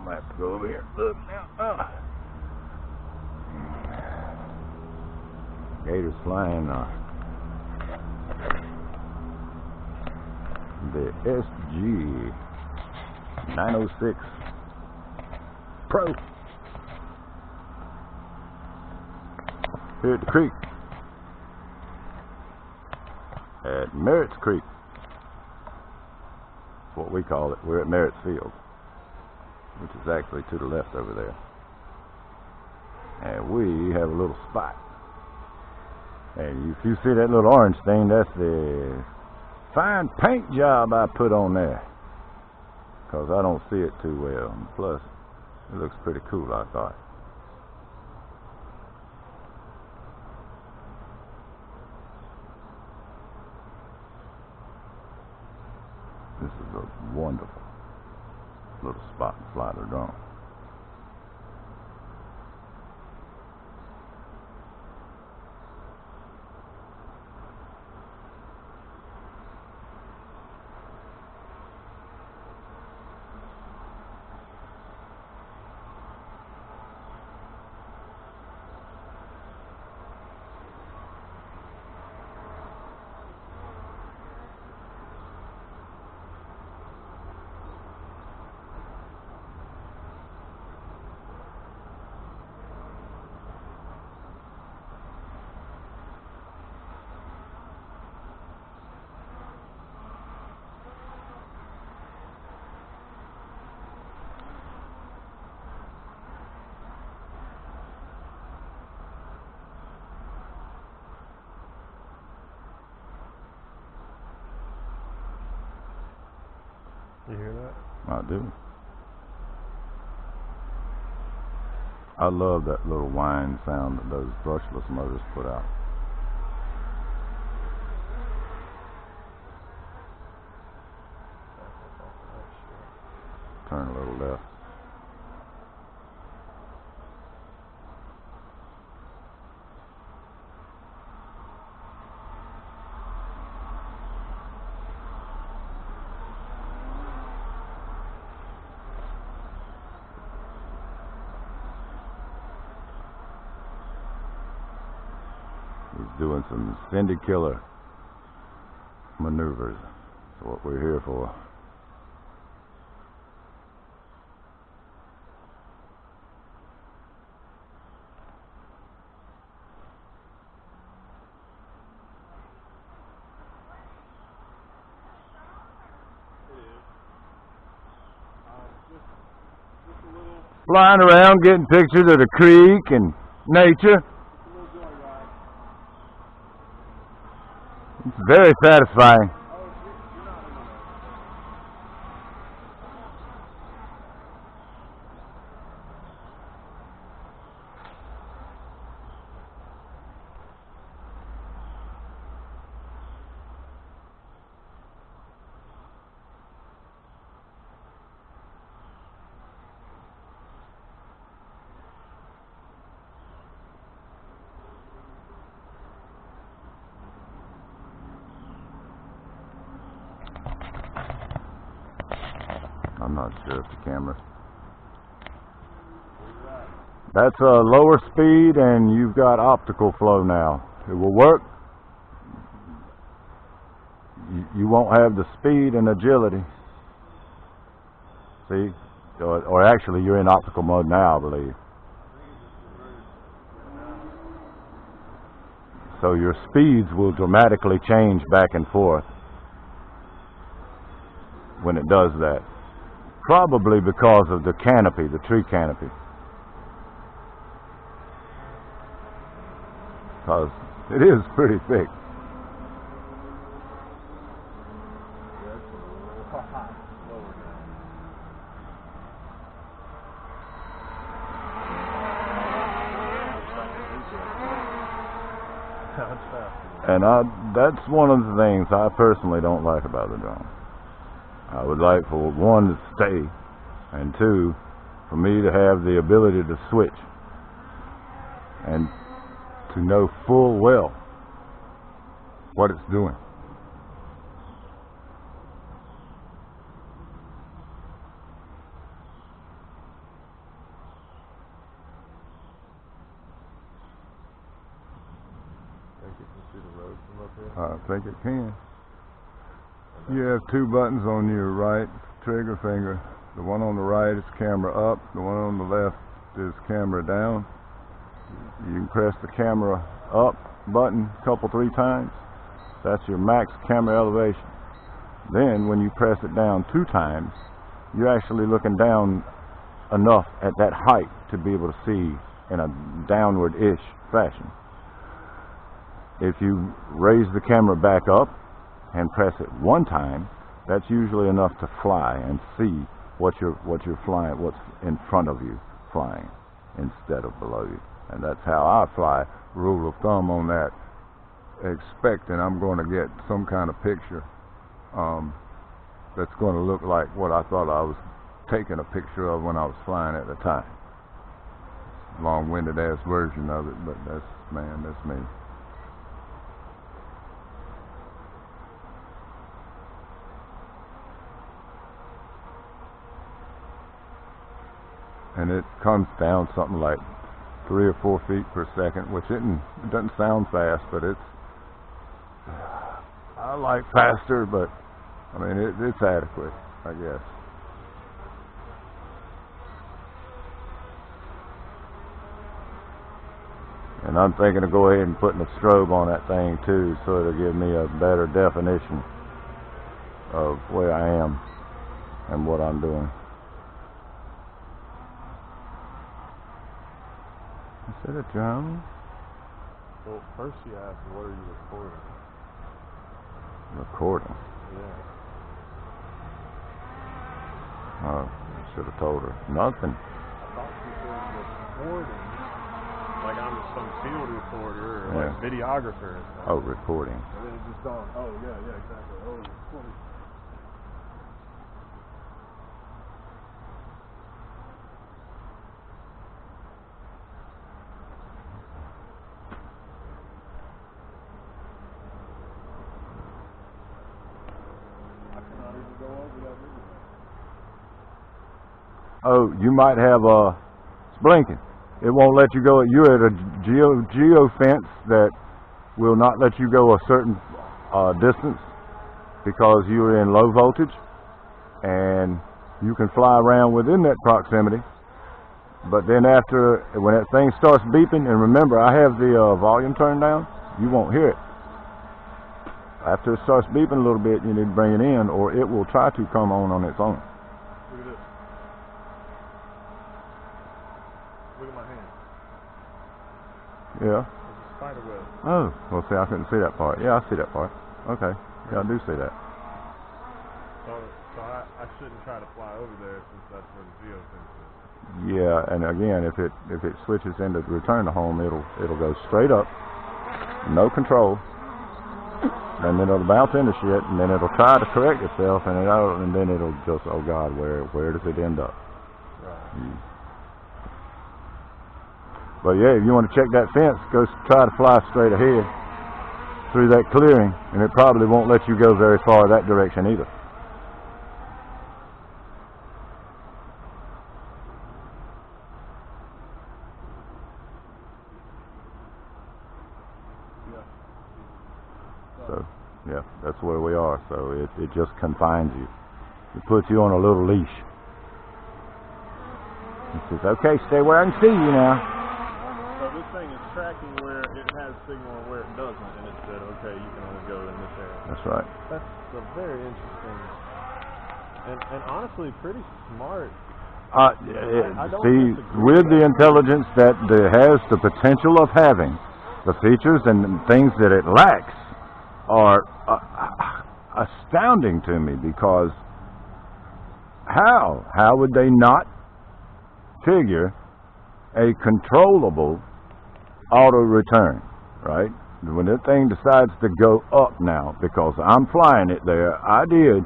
I'm gonna have to go over here. Look now. Oh. Gators flying the SG 906 Pro here at the creek at Merritt's Creek. That's what we call it. We're at Merritt's Field, which is actually to the left over there. And we have a little spot. And if you see that little orange thing, that's the fine paint job I put on there. Because I don't see it too well. And plus, it looks pretty cool, I thought. This is a wonderful little spot to fly the drone. You hear that? I do. I love that little whine sound that those brushless motors put out. Turn a little left. He's doing some Cindy Killer maneuvers. That's what we're here for. Flying around, getting pictures of the creek and nature. It's very satisfying. I'm not sure if the camera. That's a lower speed and you've got optical flow now. It will work. You won't have the speed and agility. See? Or actually you're in optical mode now, I believe. So your speeds will dramatically change back and forth when it does that. Probably because of the canopy, the tree canopy. Because it is pretty thick. And that's one of the things I personally don't like about the drone. I would like for one to stay, and two, for me to have the ability to switch and to know full well what it's doing. see the road from up here? I think it can. You have two buttons on your right trigger finger. The one on the right is camera up. The one on the left is camera down. You can press the camera up button a couple, 3 times. That's your max camera elevation. Then when you press it down 2 times, you're actually looking down enough at that height to be able to see in a downward-ish fashion. If you raise the camera back up and press it 1 time, that's usually enough to fly and see what you're flying, what's in front of you flying instead of below you. And that's how I fly. Rule of thumb on that, expecting I'm going to get some kind of picture that's going to look like what I thought I was taking a picture of when I was flying at the time. Long-winded ass version of it, but that's me. And it comes down something like 3 or 4 feet per second, which it doesn't sound fast, but I like faster, but I mean it's adequate, I guess. And I'm thinking of go ahead and putting a strobe on that thing too, so it'll give me a better definition of where I am and what I'm doing. Is that a drone? Well, first you asked, what are you recording? Recording? Yeah. Oh, I should have told her. Nothing. I thought you said recording, like I'm some field reporter or like videographer. Oh, recording. And then it just dawned, oh yeah, exactly. Oh, recording. Oh, you might have it's blinking. It won't let you go. You're at a geo fence that will not let you go a certain distance because you're in low voltage, and you can fly around within that proximity. But then when that thing starts beeping, and remember I have the volume turned down, you won't hear it. After it starts beeping a little bit, you need to bring it in, or it will try to come on its own. Look at this. Look at my hand. Yeah. It's a spider web. Oh, well, see, I couldn't see that part. Yeah, I see that part. Okay. Yeah, I do see that. So I shouldn't try to fly over there since that's where the geofence is. Yeah, and again, if it switches into return to home, it'll go straight up, no control, and then it'll bounce into shit, and then it'll try to correct itself, and then it'll just, oh God, where does it end up? Right. But yeah, if you want to check that fence, go try to fly straight ahead through that clearing, and it probably won't let you go very far that direction either. So, yeah, that's where we are. So it just confines you. It puts you on a little leash. It says, okay, stay where I can see you now. So this thing is tracking where it has signal and where it doesn't, and it said, okay, you can only go in this area. That's right. That's a very interesting, and honestly pretty smart. See, with the intelligence that has the potential of having, the features and things that it lacks are astounding to me, because how would they not figure a controllable auto return, right? When that thing decides to go up now, because I'm flying it there, I did,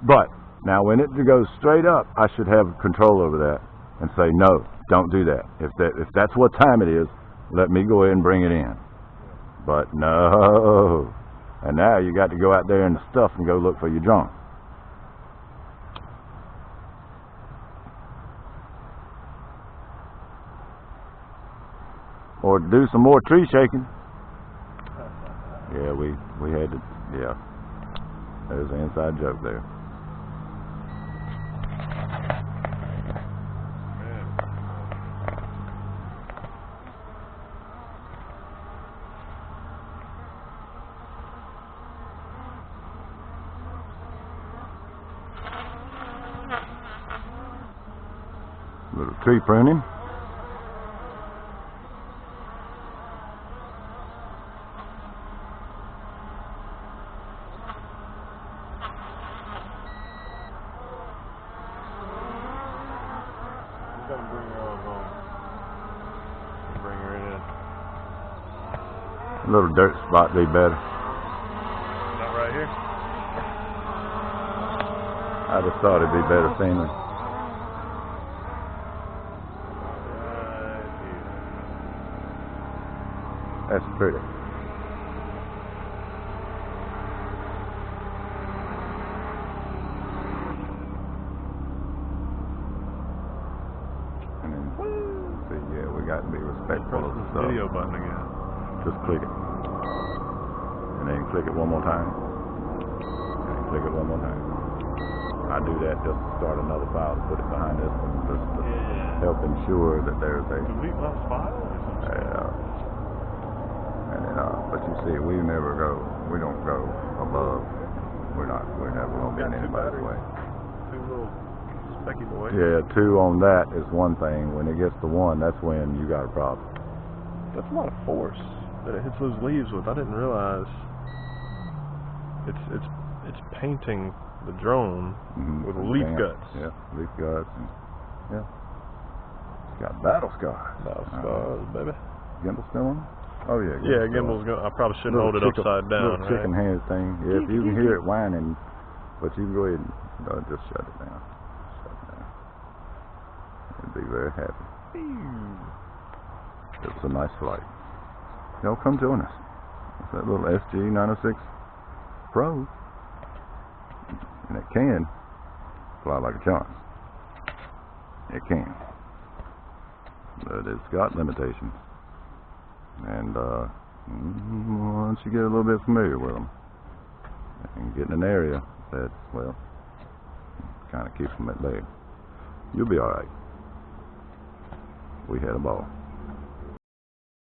but now when it goes straight up, I should have control over that and say, no, don't do that. If that's what time it is, let me go ahead and bring it in. But no. And now you got to go out there in the stuff and go look for your drone. Or do some more tree shaking. Yeah, Yeah, we had to, yeah. There's an inside joke there. Little tree pruning. Gotta bring her on home. Bring her in. A little dirt spot be better. Not right here. I just thought it'd be better scenery. Right here. That's pretty. And then, see, yeah, we got to be respectful of the stuff. Video button again. Just click it. And then click it one more time. And then click it one more time. I do that just to start another file to put it behind this one, just to help ensure that there's a... Delete last file or something? And then, but you see, we don't go above. We're never going to be in anybody's way. Two little specky boys. Yeah, 2 on that is one thing. When it gets to 1, that's when you got a problem. That's a lot of force that it hits those leaves with. I didn't realize it's painting the drone with leaf guts. Yeah, leaf guts. And, yeah, it's got battle scars. Battle scars, baby. Gimbal still on? Oh yeah. Yeah, gimbal's going. I probably shouldn't hold it upside down. Little chicken hand thing. Yeah, if you can hear it whining, but you can go ahead and just shut it down. It'd be very happy. It's a nice flight. Y'all come join us. It's that little SG-906 Pro. And it can fly like a charm. It can. But it's got limitations. And once you get a little bit familiar with them and get in an area that, well, kind of keeps them at bay, you'll be alright. We had a ball.